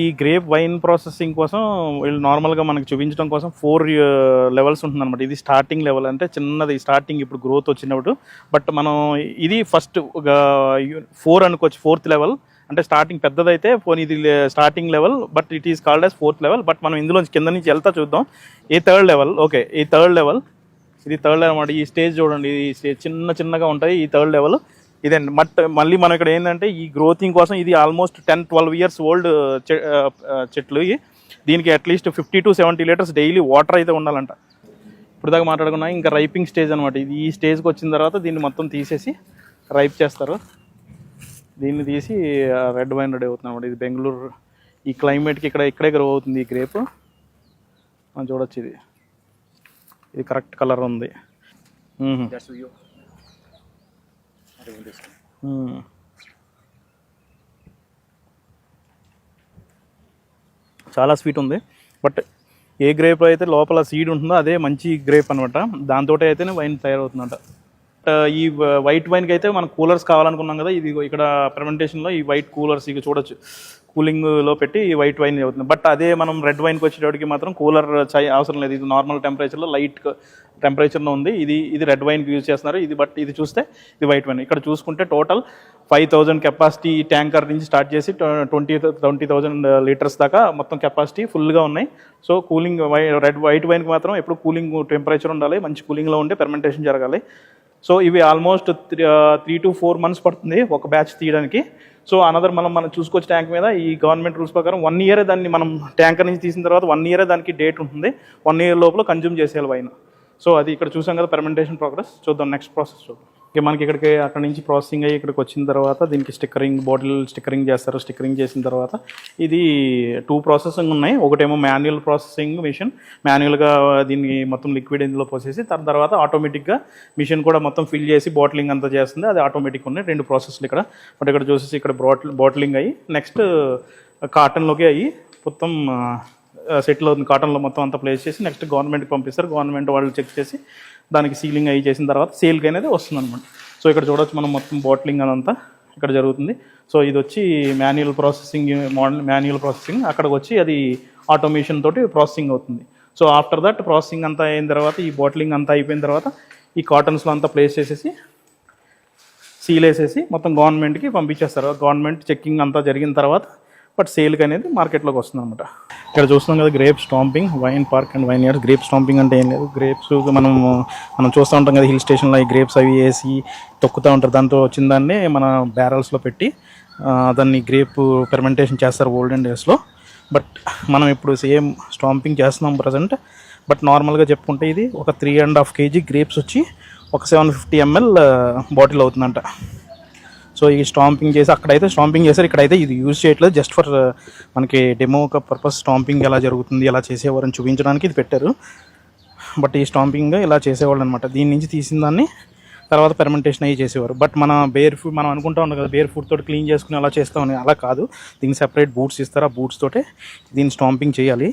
ఈ grape wine processing కోసం వీళ్ళు నార్మల్గా మనకి చూపించడం కోసం 4 లెవెల్స్ ఉంటుందన్నమాట. ఇది స్టార్టింగ్ లెవెల్, అంటే చిన్నది స్టార్టింగ్, ఇప్పుడు గ్రోత్ వచ్చినప్పుడు. బట్ మనం ఇది ఫస్ట్ ఒక 4 అనుకోవచ్చు, 4th లెవెల్. అంటే స్టార్టింగ్ పెద్దదైతే ఇది starting level, but it is called as 4th level. But మనం ఇందులో కింద నుంచి వెళ్తా చూద్దాం. ఈ 3rd లెవెల్. ఓకే, ఈ 3rd లెవెల్, ఇది 3rd లెవెల్ అనమాట. ఈ స్టేజ్ చూడండి, ఈ స్టేజ్ చిన్నగా ఉంటాయి. ఈ 3rd లెవెల్ ఇదండి. బట్ మళ్ళీ మనం ఇక్కడ ఏంటంటే ఈ గ్రోతింగ్ కోసం ఇది ఆల్మోస్ట్ 10-12 ఇయర్స్ ఓల్డ్ చెట్లు. దీనికి at least 50 to 70 litres daily water అయితే ఉండాలంట. ఇప్పుడు దాకా మాట్లాడుకున్నా. ఇంకా రైపింగ్ స్టేజ్ అనమాట. ఇది ఈ స్టేజ్కి వచ్చిన తర్వాత దీన్ని మొత్తం తీసేసి రైప్ చేస్తారు. దీన్ని తీసి రెడ్ వైన్ రెడీ అవుతుంది అనమాట. ఇది బెంగళూరు ఈ క్లైమేట్కి ఇక్కడే గ్రో అవుతుంది ఈ గ్రేప్. మనం చూడొచ్చు, ఇది కరెక్ట్ కలర్ ఉంది. చాలా స్వీట్ ఉంది. బట్ ఏ గ్రేప్ అయితే లోపల సీడ్ ఉంటుందో అదే మంచి గ్రేప్ అనమాట. దాంతో అయితేనే వైన్ తయారవుతుందంట. ఈ వైట్ వైన్కి అయితే మనకు కూలర్స్ కావాలనుకున్నాం కదా, ఇది ఇక్కడ ఫెర్మెంటేషన్లో ఈ వైట్ కూలర్స్ ఇక చూడొచ్చు, కూలింగ్లో పెట్టి ఈ వైట్ వైన్ అవుతుంది. బట్ అదే మనం రెడ్ వైన్కి వచ్చేటప్పటికి మాత్రం కూలర్ అవసరం లేదు. ఇది నార్మల్ టెంపరేచర్లో, లైట్ టెంపరేచర్లో ఉంది. ఇది రెడ్ వైన్కి యూజ్ చేస్తున్నారు. బట్ ఇది చూస్తే ఇది వైట్ వైన్. ఇక్కడ చూసుకుంటే టోటల్ 5000 కెపాసిటీ ట్యాంకర్ నుంచి స్టార్ట్ చేసి 20,000 లీటర్స్ దాకా మొత్తం కెపాసిటీ ఫుల్గా ఉన్నాయి. సో కూలింగ్ వైట్ వైన్కి మాత్రం ఎప్పుడు కూలింగ్ టెంపరేచర్ ఉండాలి, మంచి కూలింగ్లో ఉండే ఫెర్మెంటేషన్ జరగాలి. సో ఇవి ఆల్మోస్ట్ 3 to 4 months పడుతుంది ఒక బ్యాచ్ తీయడానికి. సో అనదర్ మనం చూసుకోవచ్చు ట్యాంక్ మీద ఈ గవర్నమెంట్ రూల్స్ ప్రకారం 1 year దాన్ని మనం ట్యాంకర్ నుంచి తీసిన తర్వాత 1 year దానికి డేట్ ఉంటుంది. 1 year లోపల కన్జ్యూమ్ చేసేయాలి వైన్. సో అది ఇక్కడ చూసాం కదా ఫెర్మెంటేషన్ ప్రోగ్రెస్. చూద్దాం నెక్స్ట్ ప్రాసెస్ చూద్దాం. ఇక మనకి అక్కడ నుంచి ప్రాసెసింగ్ అయ్యి ఇక్కడికి వచ్చిన తర్వాత దీనికి బాటిల్ స్టిక్కరింగ్ చేస్తారు. స్టిక్కరింగ్ చేసిన తర్వాత ఇది 2 ప్రాసెసింగ్ ఉన్నాయి. ఒకటేమో మాన్యువల్ ప్రాసెసింగ్ మిషన్, మాన్యువల్గా దీన్ని మొత్తం లిక్విడ్ ఇందులో పోసేసి తర్వాత ఆటోమేటిక్గా మిషన్ కూడా మొత్తం ఫిల్ చేసి బాటిలింగ్ అంతా చేస్తుంది. అది ఆటోమేటిక్ ఉన్నాయి. 2 ప్రాసెస్లు ఇక్కడ. బట్ ఇక్కడ చూసేసి ఇక్కడ బాటిలింగ్ అయ్యి నెక్స్ట్ కాటన్లోకి అయ్యి మొత్తం సెటిల్ అవుతుంది. కాటన్లో మొత్తం అంతా ప్లేస్ చేసి నెక్స్ట్ గవర్నమెంట్కి పంపిస్తారు. గవర్నమెంట్ వాళ్ళు చెక్ చేసి దానికి సీలింగ్ అయ్యి చేసిన తర్వాత సేల్కి అనేది వస్తుంది అనమాట. సో ఇక్కడ చూడవచ్చు మనం మొత్తం బాటిలింగ్ అదంతా ఇక్కడ జరుగుతుంది. సో ఇది వచ్చి మాన్యువల్ ప్రాసెసింగ్. అక్కడికి వచ్చి అది ఆటోమేషన్ తోటి ప్రాసెసింగ్ అవుతుంది. సో ఆఫ్టర్ దట్ ప్రాసెసింగ్ అంతా అయిన తర్వాత ఈ బాటిలింగ్ అంతా అయిపోయిన తర్వాత ఈ కాటన్స్లో అంతా ప్లేస్ చేసేసి సీల్ వేసేసి మొత్తం గవర్నమెంట్కి పంపించేస్తారు. గవర్నమెంట్ చెక్కింగ్ అంతా జరిగిన తర్వాత బట్ సేల్కి అనేది మార్కెట్లోకి వస్తుంది అనమాట. ఇక్కడ చూస్తున్నాం కదా grape stamping, wine park and wine yards. Grape stamping అంటే ఏం లేదు, గ్రేప్స్ మనం చూస్తూ ఉంటాం కదా హిల్ స్టేషన్లో, ఈ గ్రేప్స్ అవి వేసి తొక్కుతూ ఉంటారు. దాంతో వచ్చిన దాన్ని మన బ్యారల్స్లో పెట్టి దాన్ని గ్రేప్ ఫెర్మెంటేషన్ చేస్తారు ఓల్డెన్ డేస్లో. బట్ మనం ఇప్పుడు సేమ్ స్టాంపింగ్ చేస్తున్నాం ప్రజెంట్. బట్ నార్మల్గా చెప్పుకుంటే ఇది ఒక 3.5 kg గ్రేప్స్ వచ్చి ఒక 750 ml బాటిల్ అవుతుందంట. సో ఈ స్టాంపింగ్ చేసి అక్కడైతే స్టాంపింగ్ చేశారు, ఇక్కడైతే ఇది యూజ్ చేయట్లేదు. జస్ట్ ఫర్ మనకి డెమో పర్పస్ స్టాంపింగ్ ఎలా జరుగుతుంది, ఎలా చేసేవారని చూపించడానికి ఇది పెట్టారు. బట్ ఈ స్టాంపింగ్ ఇలా చేసేవాళ్ళు అనమాట. దీని నుంచి తీసిన దాన్ని తర్వాత ఫెర్మెంటేషన్ అయ్యి చేసేవారు. బట్ మన బేర్ ఫుడ్ మనం అనుకుంటా ఉంటాం కదా, బేర్ ఫుడ్ తోటి క్లీన్ చేసుకుని అలా చేస్తామని, అలా కాదు. దీనికి సెపరేట్ బూట్స్ ఇస్తారు. ఆ బూట్స్ తోటే దీన్ని స్టాంపింగ్ చేయాలి.